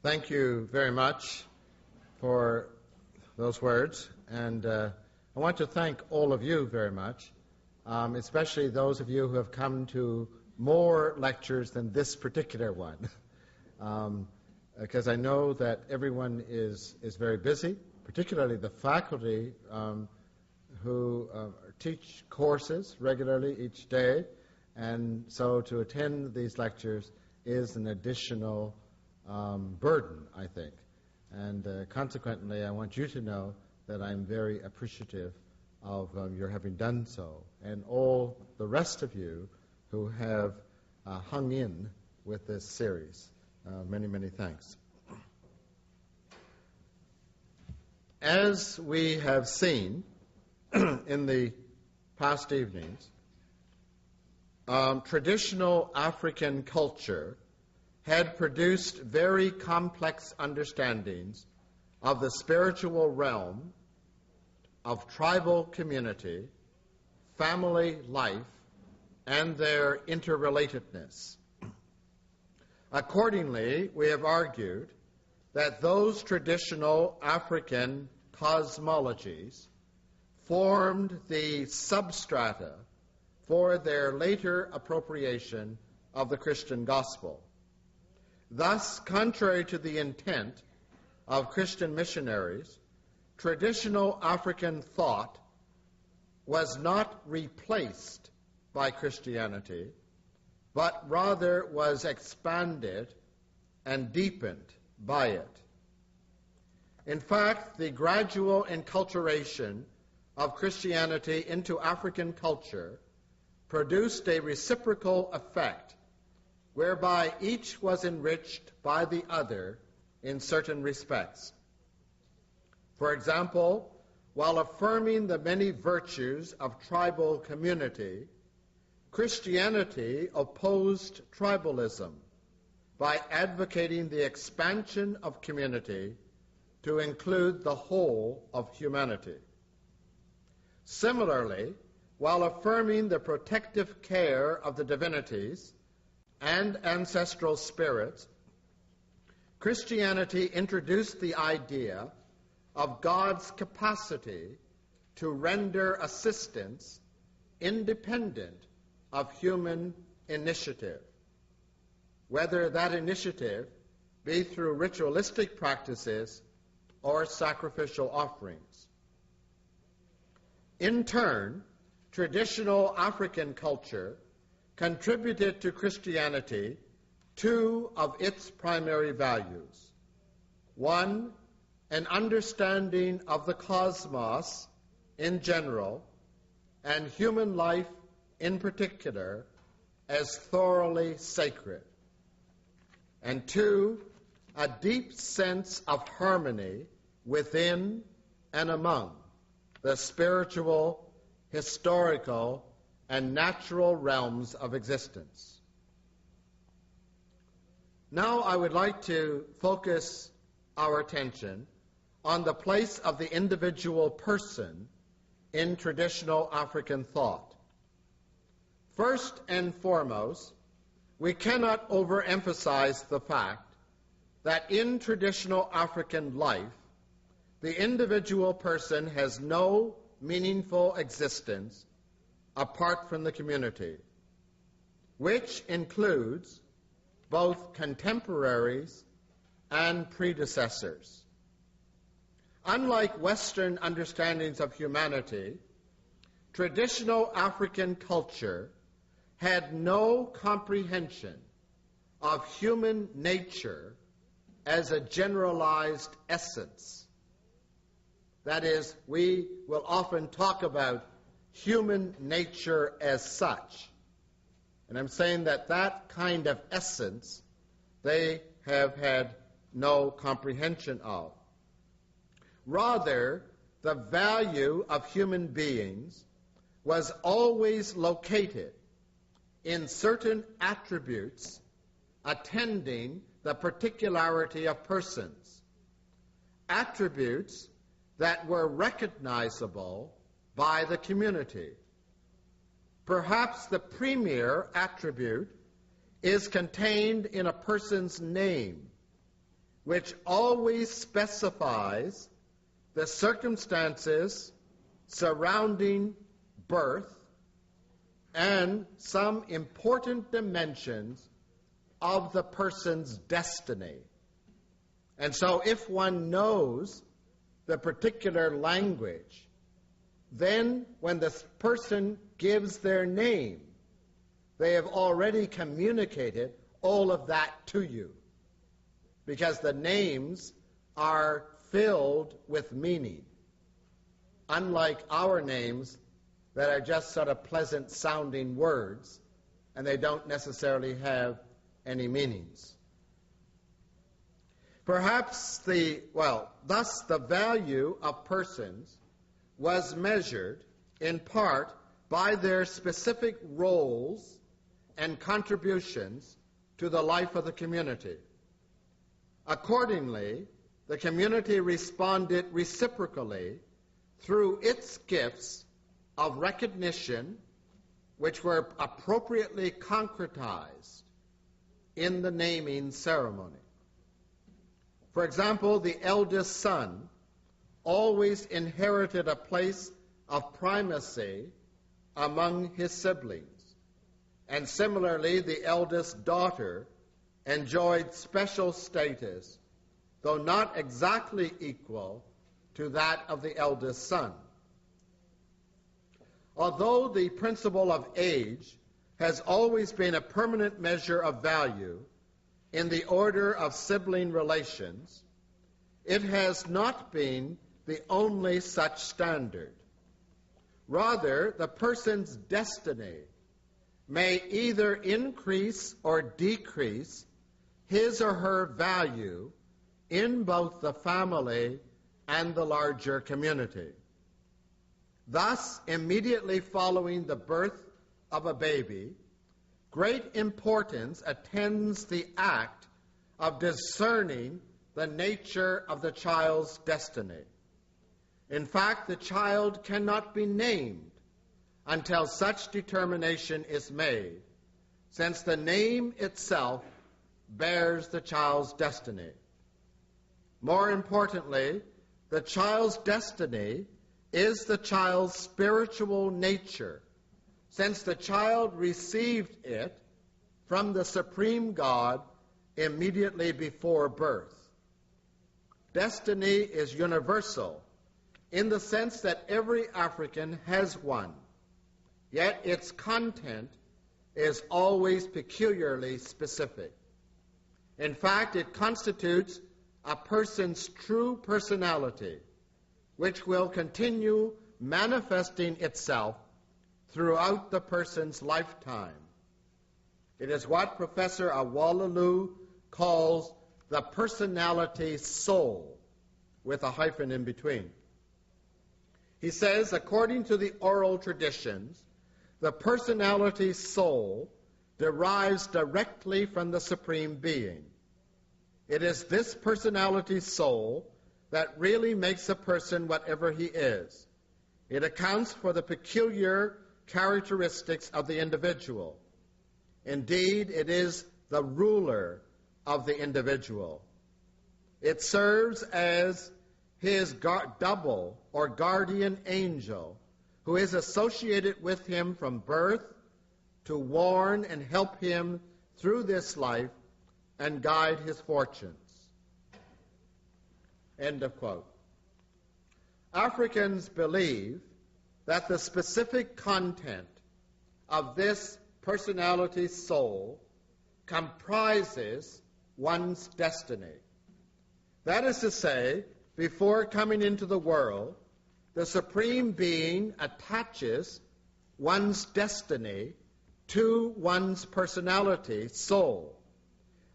Thank you very much for those words, and I want to thank all of you very much, especially those of you who have come to more lectures than this particular one, because I know that everyone is very busy, particularly the faculty who teach courses regularly each day, and so to attend these lectures is an additional burden, I think. And consequently, I want you to know that I'm very appreciative of your having done so, and all the rest of you who have hung in with this series. Many, many thanks. As we have seen in the past evenings, traditional African culture had produced very complex understandings of the spiritual realm, of tribal community, family life, and their interrelatedness. Accordingly, we have argued that those traditional African cosmologies formed the substrata for their later appropriation of the Christian gospel. Thus, contrary to the intent of Christian missionaries, traditional African thought was not replaced by Christianity, but rather was expanded and deepened by it. In fact, the gradual enculturation of Christianity into African culture produced a reciprocal effect whereby each was enriched by the other in certain respects. For example, while affirming the many virtues of tribal community, Christianity opposed tribalism by advocating the expansion of community to include the whole of humanity. Similarly, while affirming the protective care of the divinities and ancestral spirits, Christianity introduced the idea of God's capacity to render assistance independent of human initiative, whether that initiative be through ritualistic practices or sacrificial offerings. In turn, traditional African culture contributed to Christianity two of its primary values. One, an understanding of the cosmos in general and human life in particular as thoroughly sacred. And two, a deep sense of harmony within and among the spiritual, historical, and natural realms of existence. Now I would like to focus our attention on the place of the individual person in traditional African thought. First and foremost, we cannot overemphasize the fact that in traditional African life, the individual person has no meaningful existence apart from the community, which includes both contemporaries and predecessors. Unlike Western understandings of humanity, traditional African culture had no comprehension of human nature as a generalized essence. That is, we will often talk about human nature as such. And I'm saying that that kind of essence they have had no comprehension of. Rather, the value of human beings was always located in certain attributes attending the particularity of persons, attributes that were recognizable by the community. Perhaps the premier attribute is contained in a person's name, which always specifies the circumstances surrounding birth and some important dimensions of the person's destiny. And so if one knows the particular language, then when the person gives their name, they have already communicated all of that to you, because the names are filled with meaning, unlike our names that are just sort of pleasant sounding words and they don't necessarily have any meanings. Perhaps thus the value of persons was measured in part by their specific roles and contributions to the life of the community. Accordingly, the community responded reciprocally through its gifts of recognition, which were appropriately concretized in the naming ceremony. For example, the eldest son always inherited a place of primacy among his siblings. And similarly, the eldest daughter enjoyed special status, though not exactly equal to that of the eldest son. Although the principle of age has always been a permanent measure of value in the order of sibling relations, it has not been the only such standard. Rather, the person's destiny may either increase or decrease his or her value in both the family and the larger community. Thus, immediately following the birth of a baby, great importance attends the act of discerning the nature of the child's destiny. In fact, the child cannot be named until such determination is made, since the name itself bears the child's destiny. More importantly, the child's destiny is the child's spiritual nature, since the child received it from the Supreme God immediately before birth. Destiny is universal in the sense that every African has one, yet its content is always peculiarly specific. In fact, it constitutes a person's true personality, which will continue manifesting itself throughout the person's lifetime. It is what Professor Awolalu calls the personality soul, with a hyphen in between. He says, according to the oral traditions, the personality soul derives directly from the Supreme Being. It is this personality soul that really makes a person whatever he is. It accounts for the peculiar characteristics of the individual. Indeed, it is the ruler of the individual. It serves as his double or guardian angel, who is associated with him from birth to warn and help him through this life and guide his fortunes. End of quote. Africans believe that the specific content of this personality soul comprises one's destiny. That is to say, before coming into the world, the Supreme Being attaches one's destiny to one's personality soul,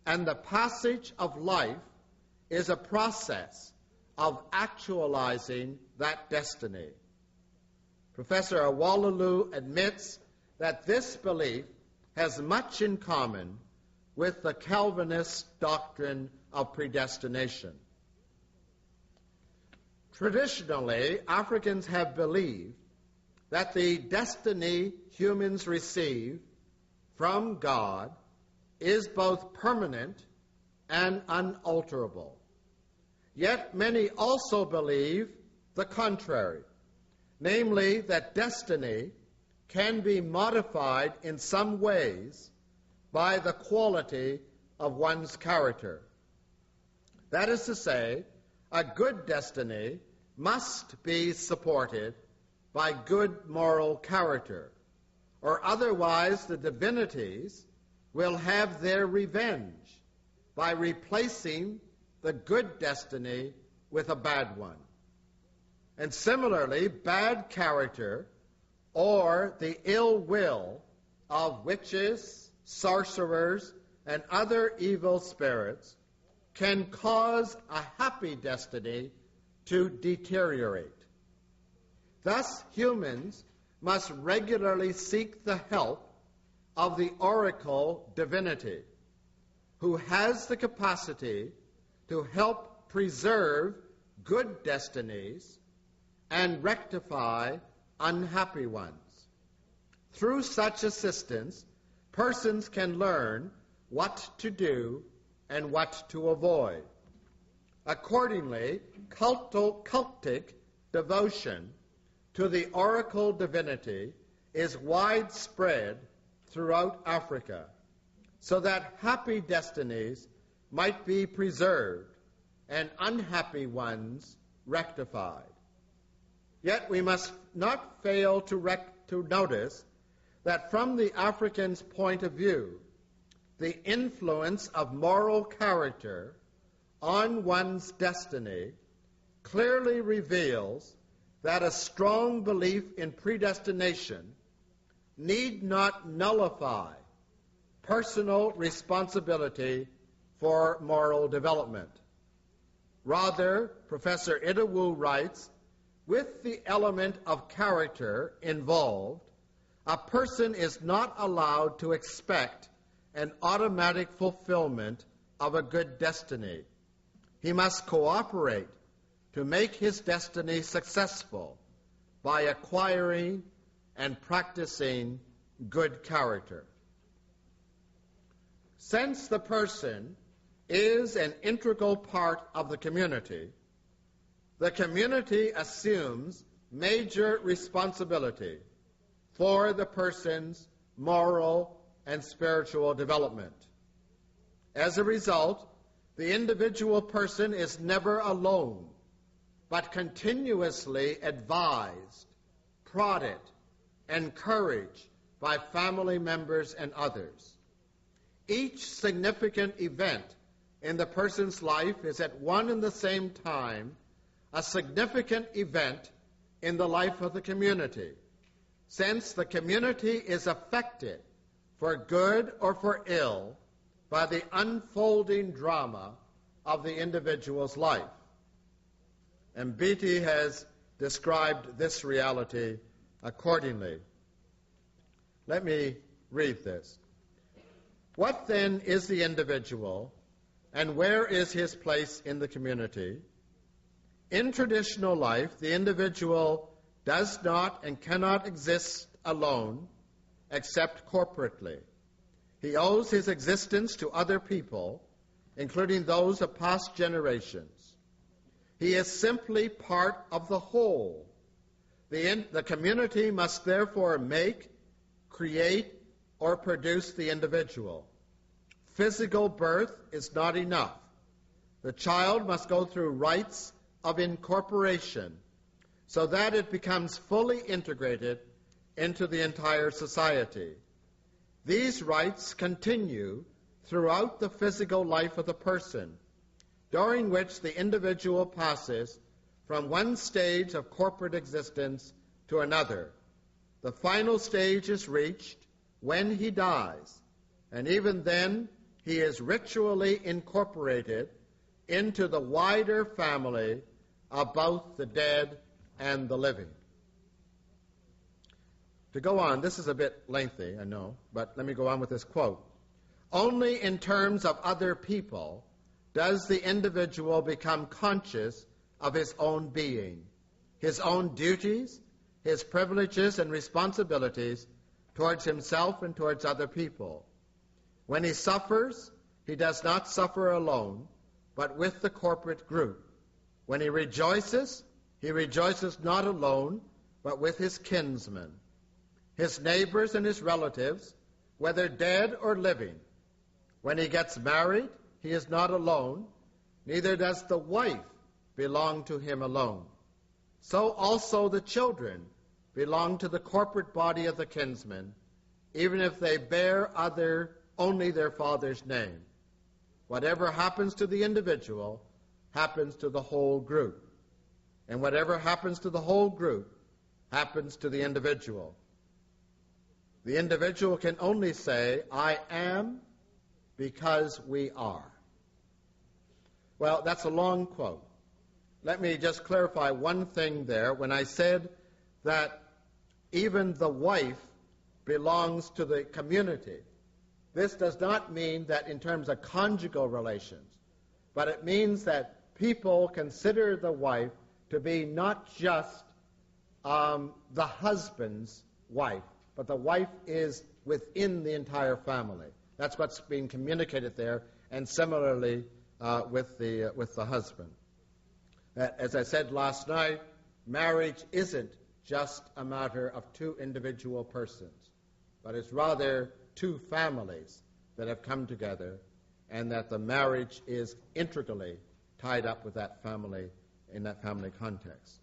and the passage of life is a process of actualizing that destiny. Professor Awolalu admits that this belief has much in common with the Calvinist doctrine of predestination. Traditionally, Africans have believed that the destiny humans receive from God is both permanent and unalterable. Yet many also believe the contrary, namely that destiny can be modified in some ways by the quality of one's character. That is to say, a good destiny must be supported by good moral character, or otherwise the divinities will have their revenge by replacing the good destiny with a bad one. And similarly, bad character or the ill will of witches, sorcerers, and other evil spirits can cause a happy destiny to deteriorate. Thus, humans must regularly seek the help of the oracle divinity, who has the capacity to help preserve good destinies and rectify unhappy ones. Through such assistance, persons can learn what to do and what to avoid. Accordingly, cultic devotion to the oracle divinity is widespread throughout Africa, so that happy destinies might be preserved and unhappy ones rectified. Yet we must not fail to notice that from the African's point of view, the influence of moral character on one's destiny clearly reveals that a strong belief in predestination need not nullify personal responsibility for moral development. Rather, Professor Idowu writes, with the element of character involved, a person is not allowed to expect an automatic fulfillment of a good destiny. He must cooperate to make his destiny successful by acquiring and practicing good character. Since the person is an integral part of the community assumes major responsibility for the person's moral and spiritual development. As a result, the individual person is never alone, but continuously advised, prodded, encouraged by family members and others. Each significant event in the person's life is at one and the same time a significant event in the life of the community, since the community is affected for good or for ill by the unfolding drama of the individual's life. And Beatty has described this reality accordingly. Let me read this. What then is the individual, and where is his place in the community? In traditional life, the individual does not and cannot exist alone except corporately. He owes his existence to other people, including those of past generations. He is simply part of the whole. The community must therefore make, create, or produce the individual. Physical birth is not enough. The child must go through rites of incorporation so that it becomes fully integrated into the entire society. These rites continue throughout the physical life of the person, during which the individual passes from one stage of corporate existence to another. The final stage is reached when he dies, and even then he is ritually incorporated into the wider family of both the dead and the living. To go on, this is a bit lengthy, I know, but let me go on with this quote. Only in terms of other people does the individual become conscious of his own being, his own duties, his privileges and responsibilities towards himself and towards other people. When he suffers, he does not suffer alone, but with the corporate group. When he rejoices not alone, but with his kinsmen, his neighbors and his relatives, whether dead or living. When he gets married, he is not alone, neither does the wife belong to him alone. So also the children belong to the corporate body of the kinsmen, even if they bear only their father's name. Whatever happens to the individual happens to the whole group. And whatever happens to the whole group happens to the individual. The individual can only say, I am because we are. Well, that's a long quote. Let me just clarify one thing there. When I said that even the wife belongs to the community, this does not mean that in terms of conjugal relations, but it means that people consider the wife to be not just the husband's wife, but the wife is within the entire family. That's what's being communicated there, and similarly with the husband. As I said last night, marriage isn't just a matter of two individual persons, but it's rather two families that have come together, and that the marriage is integrally tied up with that family in that family context.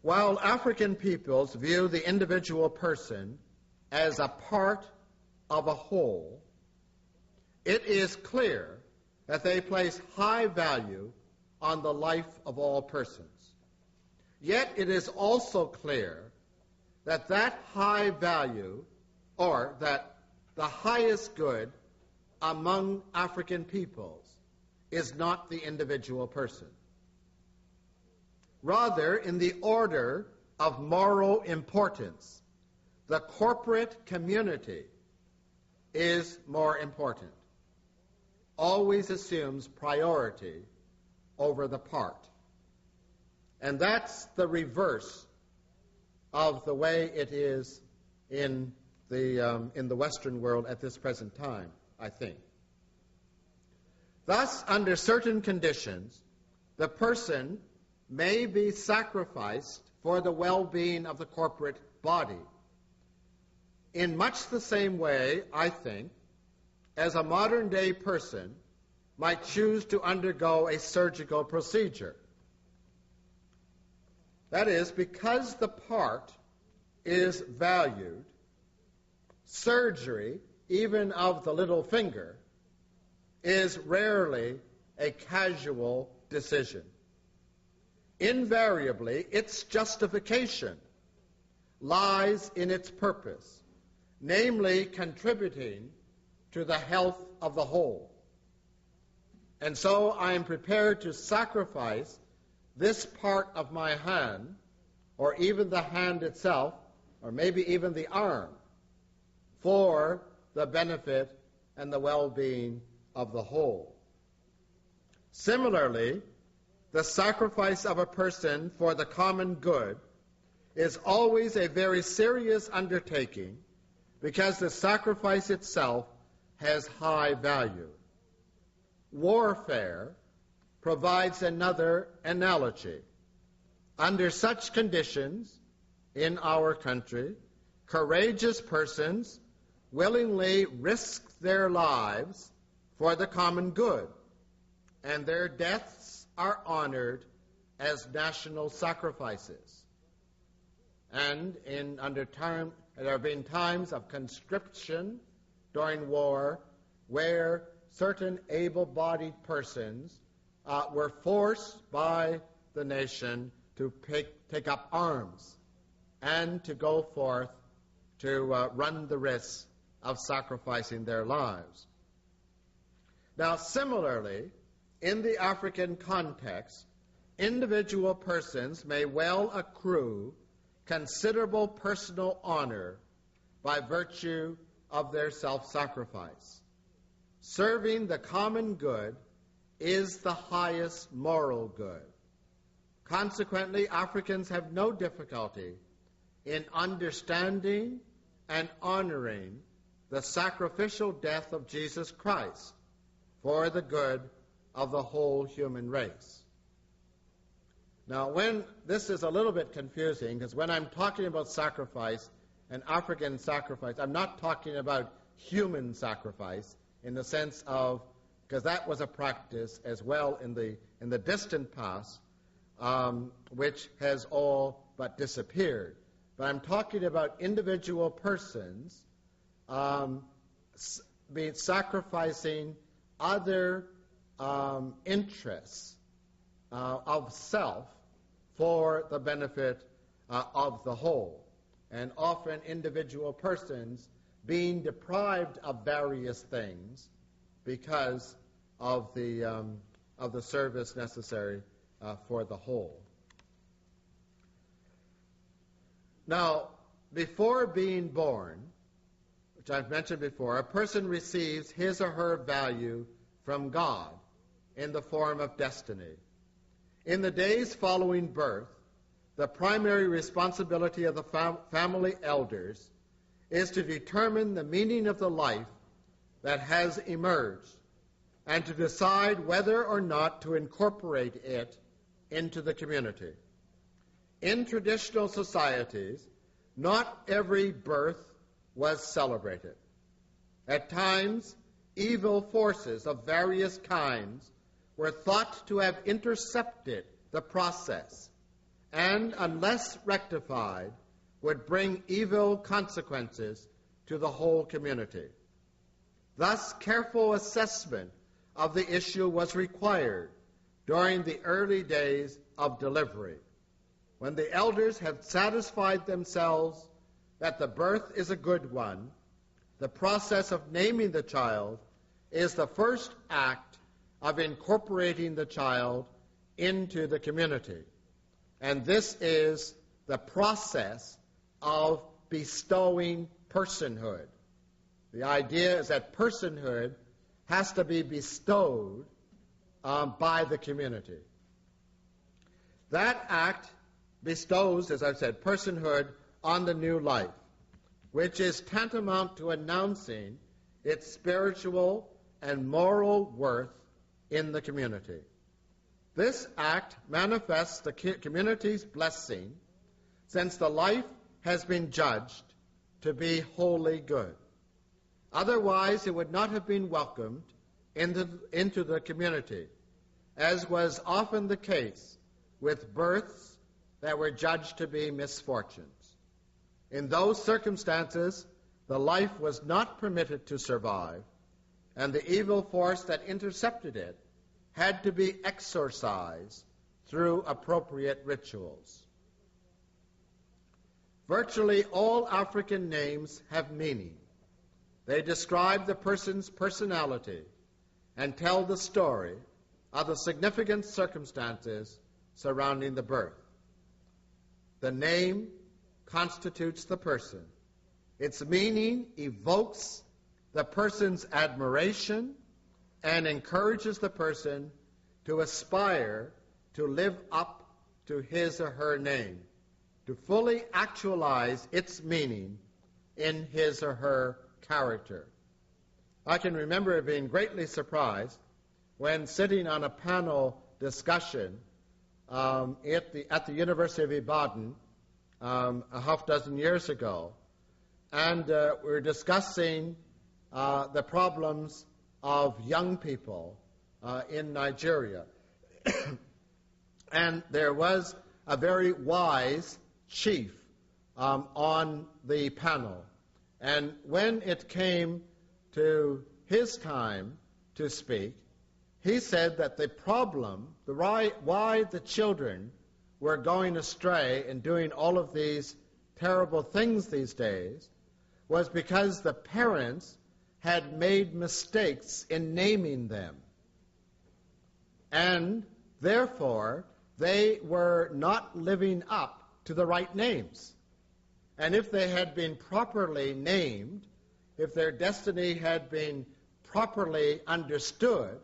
While African peoples view the individual person as a part of a whole, it is clear that they place high value on the life of all persons. Yet it is also clear that that high value, or that the highest good among African peoples, is not the individual person. Rather, in the order of moral importance, the corporate community is more important, always assumes priority over the part. And that's the reverse of the way it is in the Western world at this present time, I think. Thus, under certain conditions, the person may be sacrificed for the well-being of the corporate body, in much the same way, I think, as a modern-day person might choose to undergo a surgical procedure. That is, because the part is valued, surgery, even of the little finger, is rarely a casual decision. Invariably, its justification lies in its purpose, namely contributing to the health of the whole. And so I am prepared to sacrifice this part of my hand, or even the hand itself, or maybe even the arm, for the benefit and the well-being of the whole. Similarly, the sacrifice of a person for the common good is always a very serious undertaking, because the sacrifice itself has high value. Warfare provides another analogy. Under such conditions in our country, courageous persons willingly risk their lives for the common good, and their deaths are honored as national sacrifices. And there have been times of conscription during war where certain able-bodied persons were forced by the nation to take up arms and to go forth to run the risk of sacrificing their lives. Now, similarly, in the African context, individual persons may well accrue considerable personal honor by virtue of their self-sacrifice. Serving the common good is the highest moral good. Consequently, Africans have no difficulty in understanding and honoring the sacrificial death of Jesus Christ for the good of the whole human race. Now, when this is a little bit confusing, because when I'm talking about sacrifice and African sacrifice, I'm not talking about human sacrifice in the sense of, because that was a practice as well in the distant past, which has all but disappeared. But I'm talking about individual persons sacrificing other interests of self for the benefit of the whole, and often individual persons being deprived of various things because of the service necessary for the whole. Now, before being born, which I've mentioned before, a person receives his or her value from God in the form of destiny. In the days following birth, the primary responsibility of the family elders is to determine the meaning of the life that has emerged and to decide whether or not to incorporate it into the community. In traditional societies, not every birth was celebrated. At times, evil forces of various kinds were thought to have intercepted the process and, unless rectified, would bring evil consequences to the whole community. Thus, careful assessment of the issue was required during the early days of delivery, when the elders have satisfied themselves that the birth is a good one. The process of naming the child is the first act of incorporating the child into the community. And this is the process of bestowing personhood. The idea is that personhood has to be bestowed by the community. That act bestows, as I've said, personhood on the new life, which is tantamount to announcing its spiritual and moral worth in the community. This act manifests the community's blessing, since the life has been judged to be wholly good. Otherwise, it would not have been welcomed into the community, as was often the case with births that were judged to be misfortunes. In those circumstances, the life was not permitted to survive, and the evil force that intercepted it had to be exorcised through appropriate rituals. Virtually all African names have meaning. They describe the person's personality and tell the story of the significant circumstances surrounding the birth. The name constitutes the person. Its meaning evokes the person's admiration and encourages the person to aspire to live up to his or her name, to fully actualize its meaning in his or her character. I can remember being greatly surprised when sitting on a panel discussion at the University of Ibadan a half dozen years ago, and we were discussing the problems of young people in Nigeria. And there was a very wise chief on the panel. And when it came to his time to speak, he said that the problem, why the children were going astray and doing all of these terrible things these days, was because the parents had made mistakes in naming them. And therefore, they were not living up to the right names. And if they had been properly named, if their destiny had been properly understood,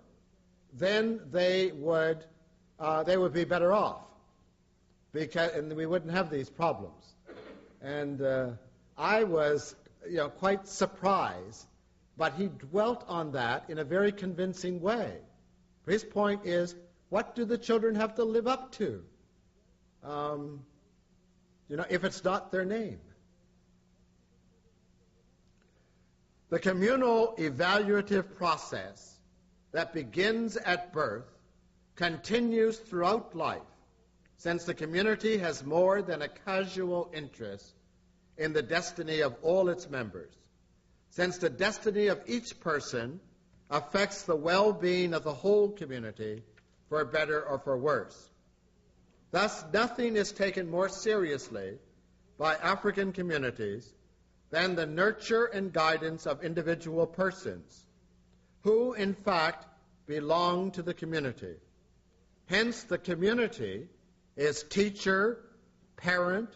then they would be better off, and we wouldn't have these problems. And I was, quite surprised, but he dwelt on that in a very convincing way. His point is, what do the children have to live up to? If it's not their name. The communal evaluative process that begins at birth continues throughout life, since the community has more than a casual interest in the destiny of all its members, since the destiny of each person affects the well-being of the whole community, for better or for worse. Thus, nothing is taken more seriously by African communities than the nurture and guidance of individual persons, who, in fact, belong to the community. Hence, the community is teacher, parent,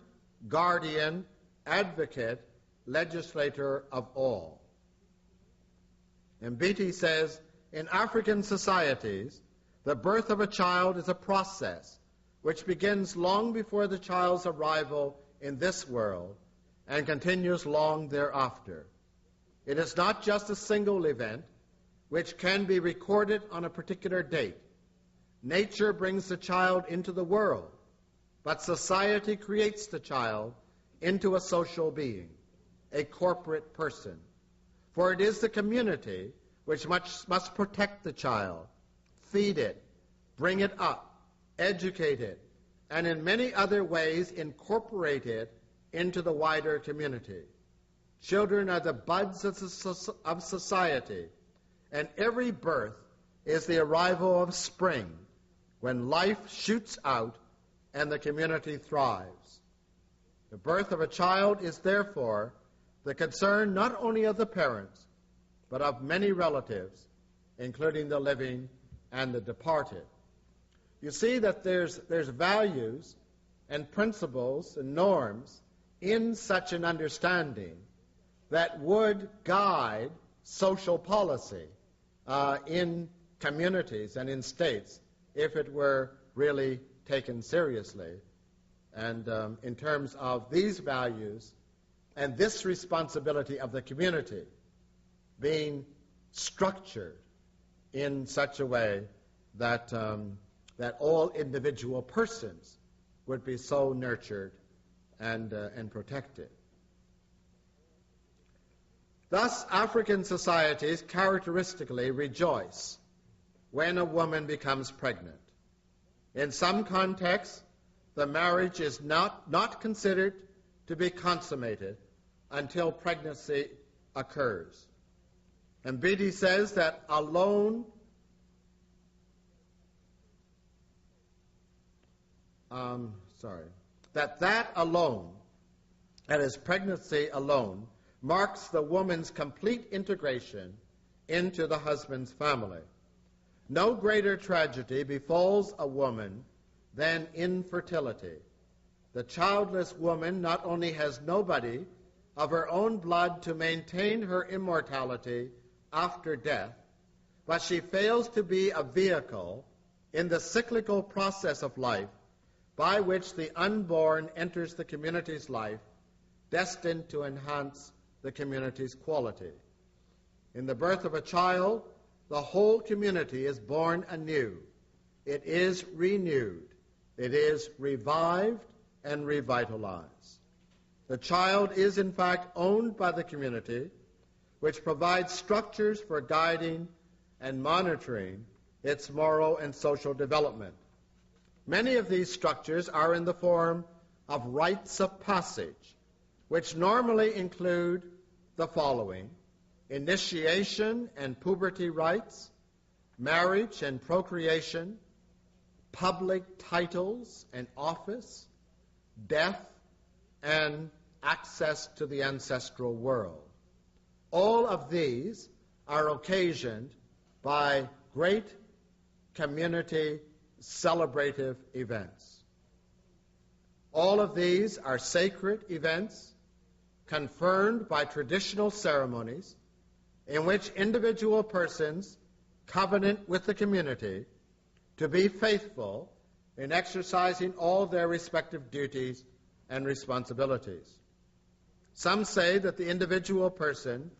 guardian, advocate, legislator of all. And Beatty says, in African societies, the birth of a child is a process which begins long before the child's arrival in this world and continues long thereafter. It is not just a single event which can be recorded on a particular date. Nature brings the child into the world, but society creates the child into a social being, a corporate person. For it is the community which must protect the child, feed it, bring it up, educate it, and in many other ways incorporate it into the wider community. Children are the buds of society, and every birth is the arrival of spring, when life shoots out and the community thrives. The birth of a child is therefore the concern not only of the parents, but of many relatives, including the living and the departed. You see that there's values and principles and norms in such an understanding that would guide social policy in communities and in states if it were really taken seriously. And in terms of these values and this responsibility of the community being structured in such a way that all individual persons would be so nurtured and protected. Thus, African societies characteristically rejoice when a woman becomes pregnant. In some contexts, the marriage is not considered to be consummated until pregnancy occurs. And Beatty says that alone that alone, that is, pregnancy alone, marks the woman's complete integration into the husband's family. No greater tragedy befalls a woman than infertility. The childless woman not only has nobody of her own blood to maintain her immortality after death, but she fails to be a vehicle in the cyclical process of life by which the unborn enters the community's life, destined to enhance the community's quality. In the birth of a child, the whole community is born anew. It is renewed. It is revived and revitalized. The child is, in fact, owned by the community, which provides structures for guiding and monitoring its moral and social development. Many of these structures are in the form of rites of passage, which normally include the following: initiation and puberty rites, marriage and procreation, public titles and office, death, and access to the ancestral world. All of these are occasioned by great community celebrative events. All of these are sacred events confirmed by traditional ceremonies in which individual persons covenant with the community to be faithful in exercising all their respective duties and responsibilities. Some say that the individual person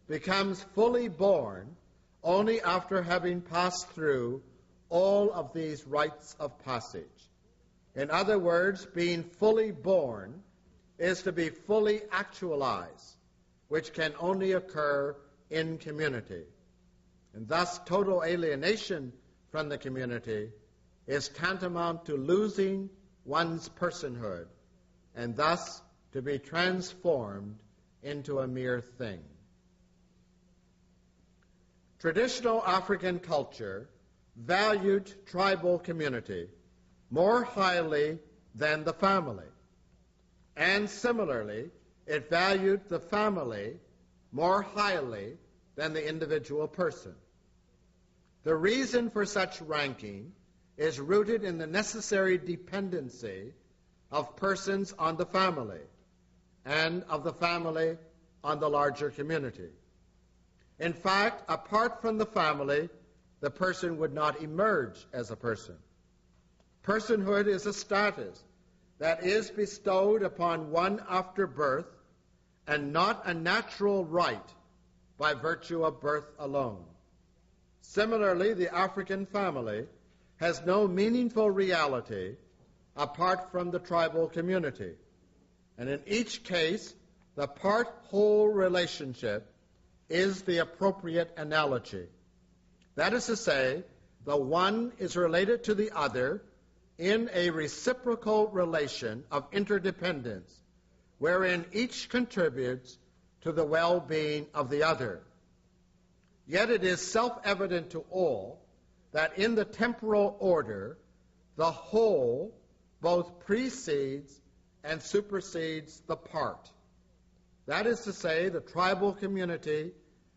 becomes fully born only after having passed through all of these rites of passage. In other words, being fully born is to be fully actualized, which can only occur in community. And thus, total alienation from the community is tantamount to losing one's personhood, and thus to be transformed into a mere thing. Traditional African culture valued tribal community more highly than the family, and similarly, it valued the family more highly than the individual person. The reason for such ranking is rooted in the necessary dependency of persons on the family and of the family on the larger community. In fact, apart from the family, the person would not emerge as a person. Personhood is a status that is bestowed upon one after birth and not a natural right by virtue of birth alone. Similarly, the African family has no meaningful reality apart from the tribal community. And in each case, the part-whole relationship is the appropriate analogy. That is to say, the one is related to the other in a reciprocal relation of interdependence, wherein each contributes to the well-being of the other. Yet it is self-evident to all that in the temporal order, the whole both precedes and supersedes the part. That is to say, the tribal community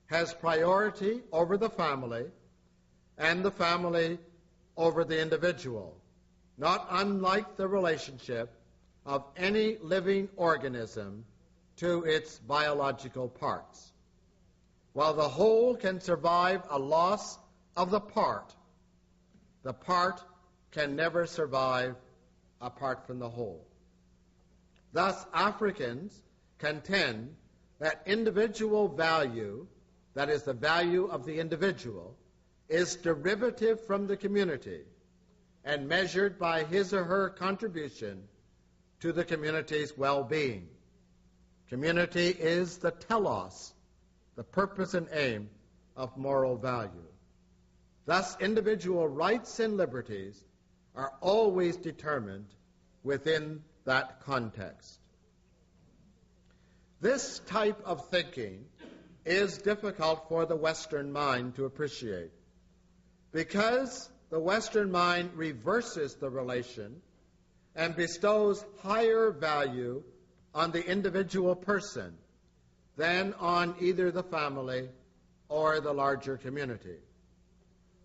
has priority over the family and the family over the individual, not unlike the relationship of any living organism to its biological parts. While the whole can survive a loss of the part can never survive apart from the whole. Thus, Africans contend that individual value, that is, the value of the individual, is derivative from the community and measured by his or her contribution to the community's well-being. Community is the telos, the purpose and aim of moral value. Thus, individual rights and liberties are always determined within that context. This type of thinking is difficult for the Western mind to appreciate because the Western mind reverses the relation and bestows higher value on the individual person than on either the family or the larger community.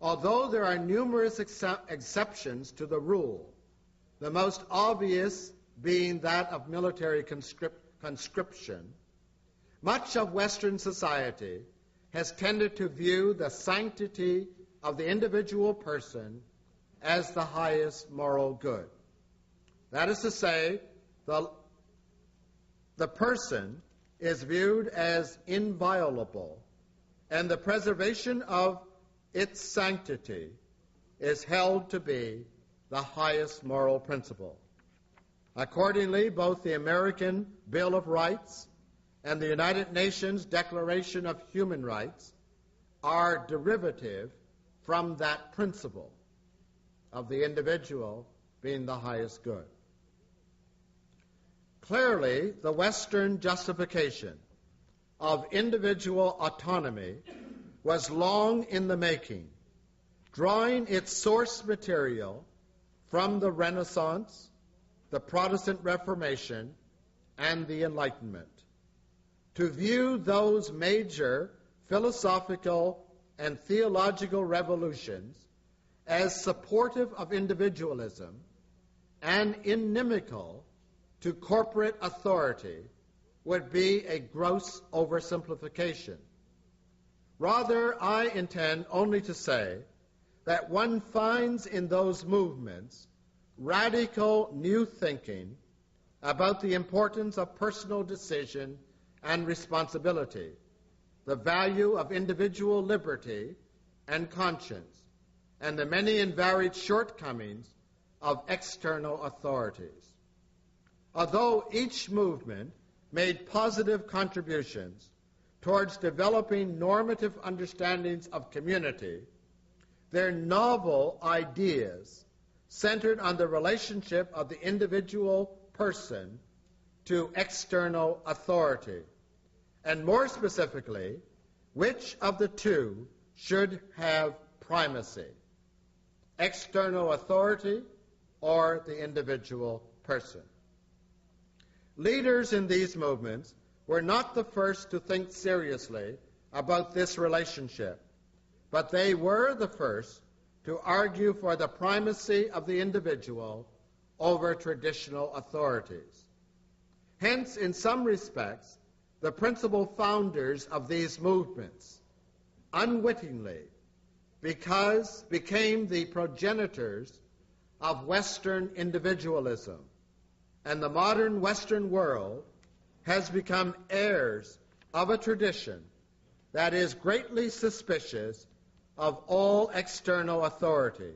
Although there are numerous exceptions to the rule, the most obvious being that of military conscription, much of Western society has tended to view the sanctity of the individual person as the highest moral good. That is to say, the person is viewed as inviolable, and the preservation of its sanctity is held to be the highest moral principle. Accordingly, both the American Bill of Rights and the United Nations Declaration of Human Rights are derivative from that principle of the individual being the highest good. Clearly, the Western justification of individual autonomy was long in the making, drawing its source material from the Renaissance, the Protestant Reformation, and the Enlightenment. To view those major philosophical and theological revolutions as supportive of individualism and inimical to corporate authority would be a gross oversimplification. Rather, I intend only to say that one finds in those movements radical new thinking about the importance of personal decision and responsibility, the value of individual liberty and conscience, and the many and varied shortcomings of external authorities. Although each movement made positive contributions towards developing normative understandings of community, their novel ideas centered on the relationship of the individual person to external authority, and more specifically, which of the two should have primacy, external authority or the individual person. Leaders in these movements were not the first to think seriously about this relationship, but they were the first to argue for the primacy of the individual over traditional authorities. Hence, in some respects, the principal founders of these movements unwittingly became the progenitors of Western individualism, and the modern Western world has become heirs of a tradition that is greatly suspicious of all external authority,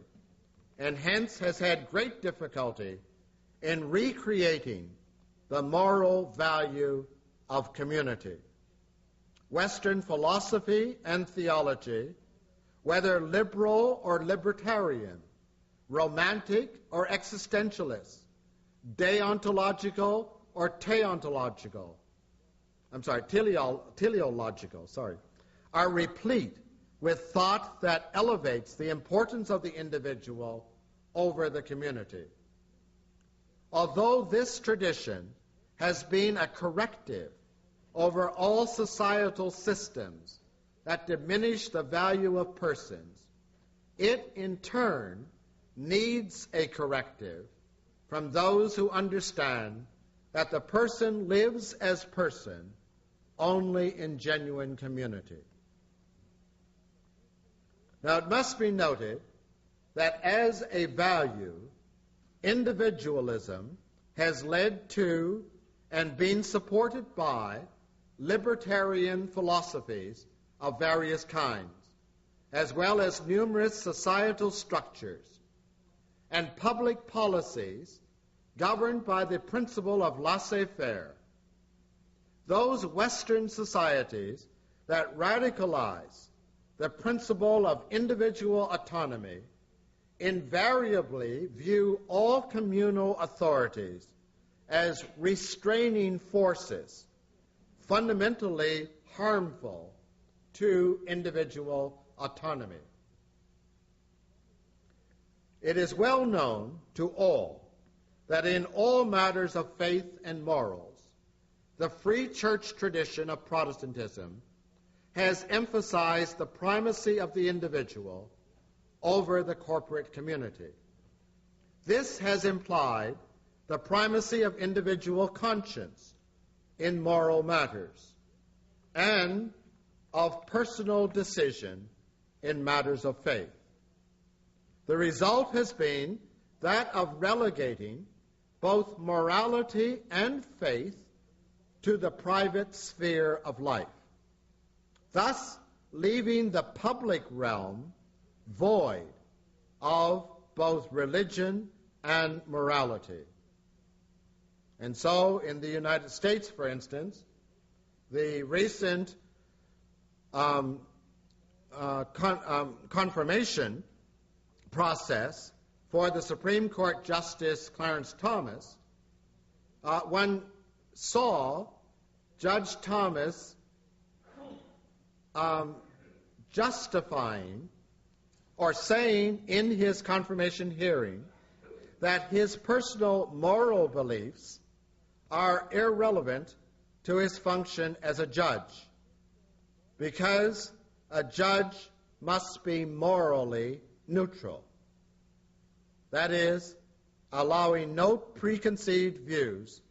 and hence has had great difficulty in recreating the moral value of community. Western philosophy and theology, whether liberal or libertarian, romantic or existentialist, teleological, are replete with thought that elevates the importance of the individual over the community. Although this tradition has been a corrective over all societal systems that diminish the value of persons, it in turn needs a corrective from those who understand that the person lives as person only in genuine community. Now, it must be noted that as a value, individualism has led to and been supported by libertarian philosophies of various kinds, as well as numerous societal structures and public policies governed by the principle of laissez-faire. Those Western societies that radicalize the principle of individual autonomy invariably view all communal authorities as restraining forces, fundamentally harmful to individual autonomy. It is well known to all that in all matters of faith and morals, the free church tradition of Protestantism has emphasized the primacy of the individual over the corporate community. This has implied the primacy of individual conscience in moral matters and of personal decision in matters of faith. The result has been that of relegating both morality and faith to the private sphere of life, thus leaving the public realm void of both religion and morality. And so, in the United States, for instance, the recent confirmation process for the Supreme Court Justice Clarence Thomas, one saw Judge Thomas justifying or saying in his confirmation hearing that his personal moral beliefs are irrelevant to his function as a judge, because a judge must be morally neutral. That is, allowing no preconceived views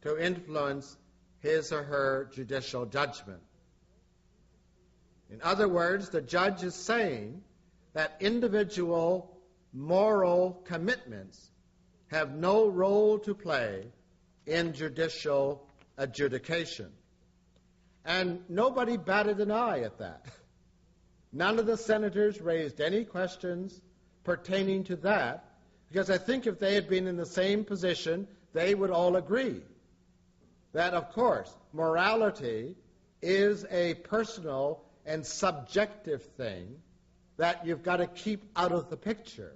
to influence his or her judicial judgment. In other words, the judge is saying that individual moral commitments have no role to play in judicial adjudication. And nobody batted an eye at that. None of the senators raised any questions pertaining to that, because I think if they had been in the same position, they would all agree that, of course, morality is a personal and subjective thing that you've got to keep out of the picture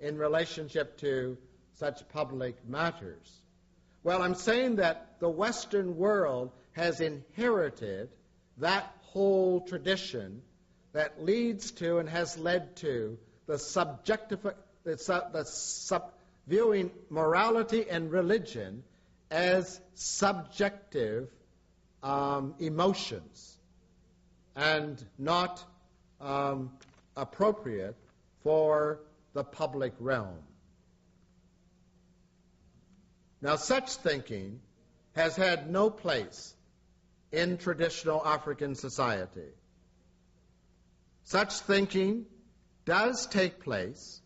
in relationship to such public matters. Well, I'm saying that the Western world has inherited that whole tradition that leads to and has led to viewing morality and religion as subjective emotions and not appropriate for the public realm. Now, such thinking has had no place in traditional African society. Such thinking does take place,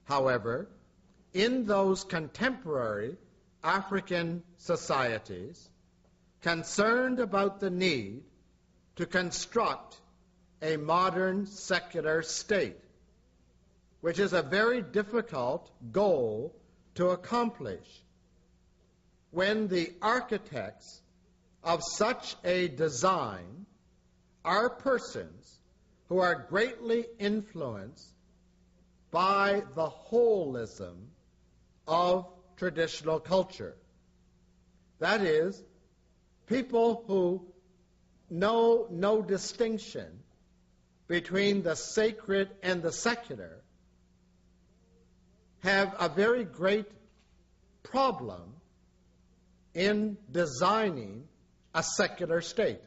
however, in those contemporary African societies concerned about the need to construct a modern secular state, which is a very difficult goal to accomplish when the architects of such a design are persons who are greatly influenced by the holism of traditional culture. That is, people who know no distinction between the sacred and the secular have a very great problem in designing a secular state.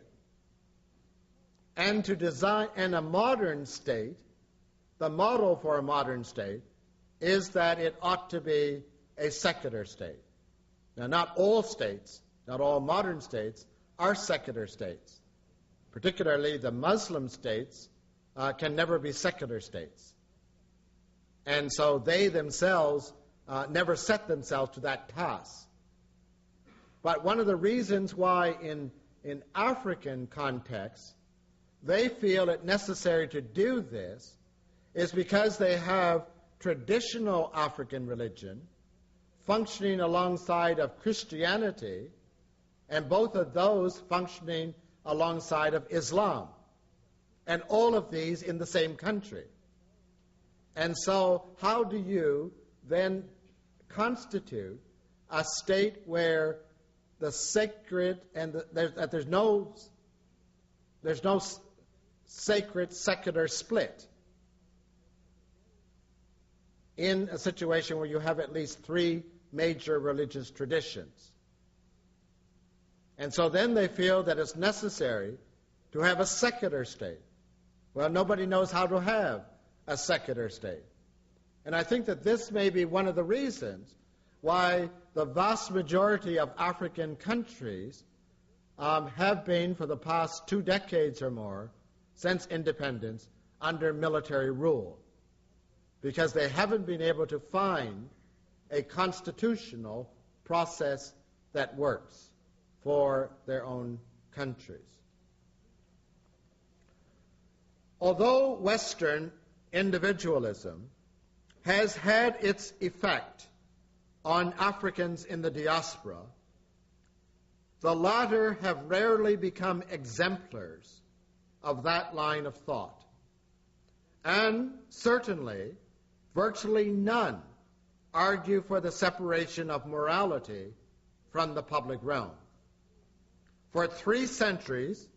And to design a modern state, the model for a modern state is that it ought to be a secular state. Now, not all states, not all modern states, are secular states. Particularly the Muslim states can never be secular states. And so they themselves never set themselves to that task. But one of the reasons why in African contexts they feel it necessary to do this is because they have traditional African religion functioning alongside of Christianity, and both of those functioning alongside of Islam, and all of these in the same country. And so how do you then constitute a state where the sacred and there's no sacred secular split in a situation where you have at least three major religious traditions? And so then they feel that it's necessary to have a secular state. Well, nobody knows how to have a secular state. And I think that this may be one of the reasons why the vast majority of African countries have been, for the past 2 decades or more, since independence, under military rule, because they haven't been able to find a constitutional process that works for their own countries. Although Western individualism has had its effect on Africans in the diaspora, the latter have rarely become exemplars of that line of thought. And certainly, virtually none argue for the separation of morality from the public realm. For 3 centuries,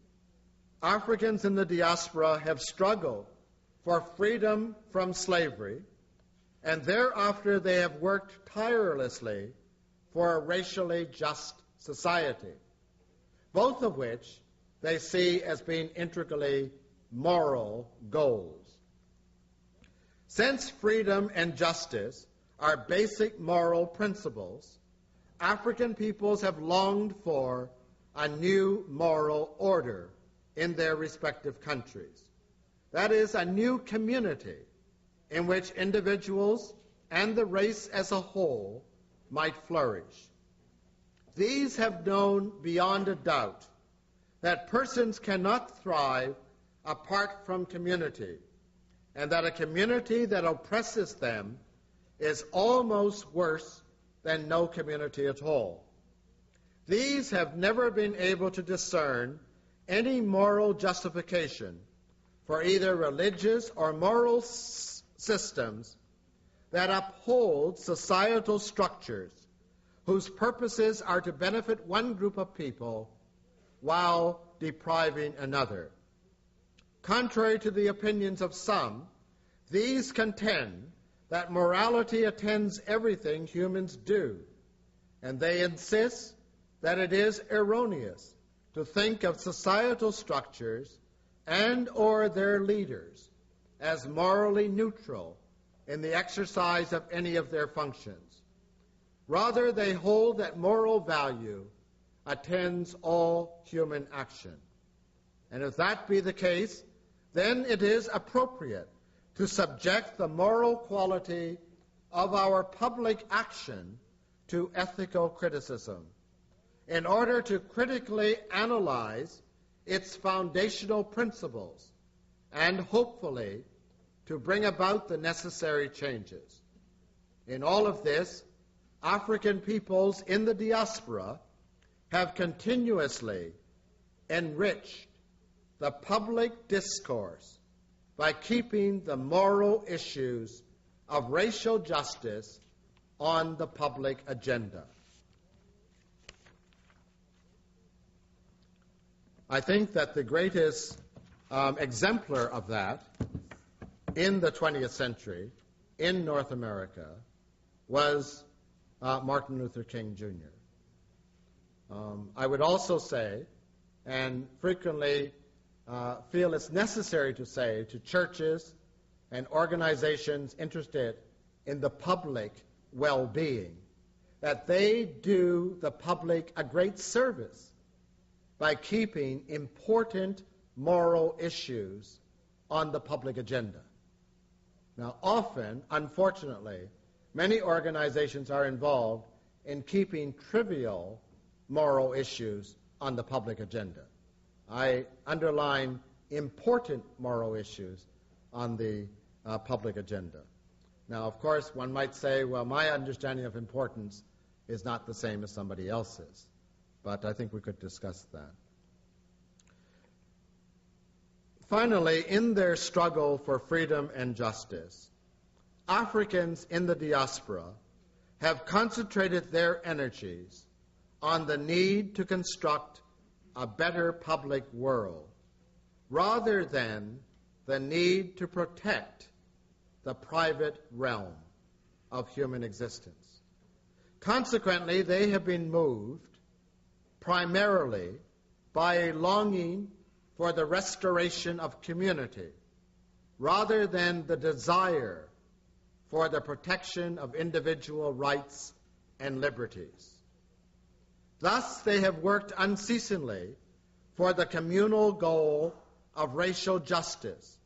Africans in the diaspora have struggled for freedom from slavery, and thereafter they have worked tirelessly for a racially just society, both of which they see as being integrally moral goals. Since freedom and justice are basic moral principles, African peoples have longed for a new moral order in their respective countries. That is, a new community in which individuals and the race as a whole might flourish. These have known beyond a doubt that persons cannot thrive apart from community, and that a community that oppresses them is almost worse than no community at all. These have never been able to discern any moral justification for either religious or moral systems that uphold societal structures whose purposes are to benefit one group of people while depriving another. Contrary to the opinions of some, these contend that morality attends everything humans do, and they insist that it is erroneous to think of societal structures and or their leaders as morally neutral in the exercise of any of their functions. Rather, they hold that moral value attends all human action. And if that be the case, then it is appropriate to subject the moral quality of our public action to ethical criticism in order to critically analyze its foundational principles and hopefully to bring about the necessary changes. In all of this, African peoples in the diaspora have continuously enriched the public discourse by keeping the moral issues of racial justice on the public agenda. I think that the greatest exemplar of that in the 20th century in North America was Martin Luther King Jr. I would also say, and frequently feel it's necessary to say to churches and organizations interested in the public well-being, that they do the public a great service by keeping important moral issues on the public agenda. Now, often, unfortunately, many organizations are involved in keeping trivial moral issues on the public agenda. I underline important moral issues on the public agenda. Now, of course, one might say, well, my understanding of importance is not the same as somebody else's, but I think we could discuss that. Finally, in their struggle for freedom and justice, Africans in the diaspora have concentrated their energies on the need to construct a better public world, rather than the need to protect the private realm of human existence. Consequently, they have been moved primarily by a longing for the restoration of community, rather than the desire for the protection of individual rights and liberties. Thus, they have worked unceasingly for the communal goal of racial justice,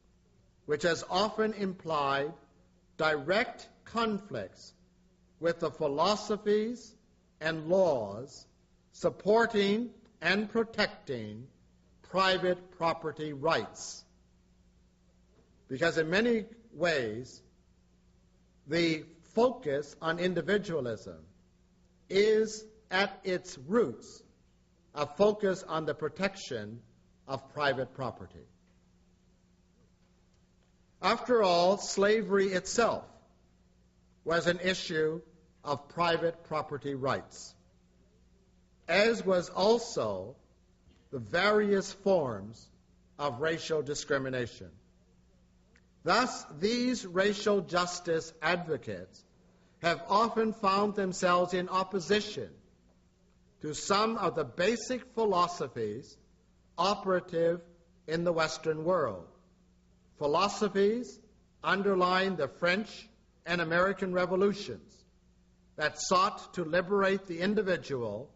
which has often implied direct conflicts with the philosophies and laws supporting and protecting private property rights. Because in many ways, the focus on individualism is at its roots a focus on the protection of private property. After all, slavery itself was an issue of private property rights, as was also the various forms of racial discrimination. Thus, these racial justice advocates have often found themselves in opposition to some of the basic philosophies operative in the Western world, philosophies underlying the French and American revolutions that sought to liberate the individual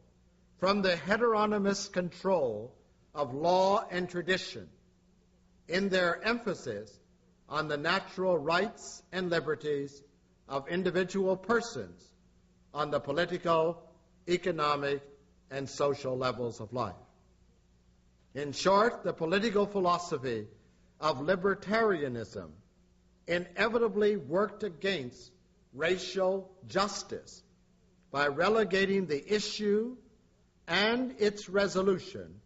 from the heteronomous control of law and tradition in their emphasis on the natural rights and liberties of individual persons on the political, economic, and social levels of life. In short, the political philosophy of libertarianism inevitably worked against racial justice by relegating the issue and its resolution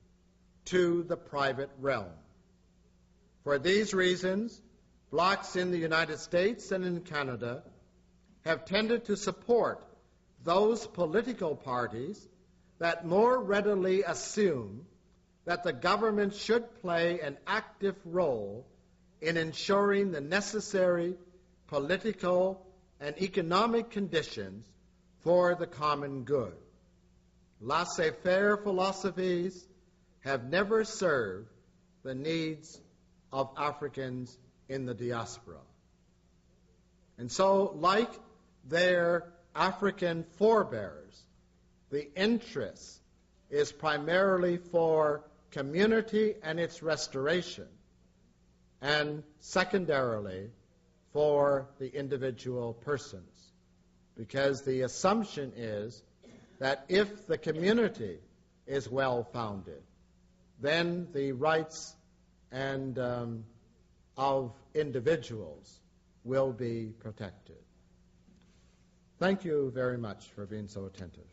to the private realm. For these reasons, blacks in the United States and in Canada have tended to support those political parties that more readily assume that the government should play an active role in ensuring the necessary political and economic conditions for the common good. Laissez-faire philosophies have never served the needs of Africans in the diaspora. And so, like their African forebears, the interest is primarily for community and its restoration, and secondarily for the individual persons. Because the assumption is that if the community is well-founded, then the rights and of individuals will be protected. Thank you very much for being so attentive.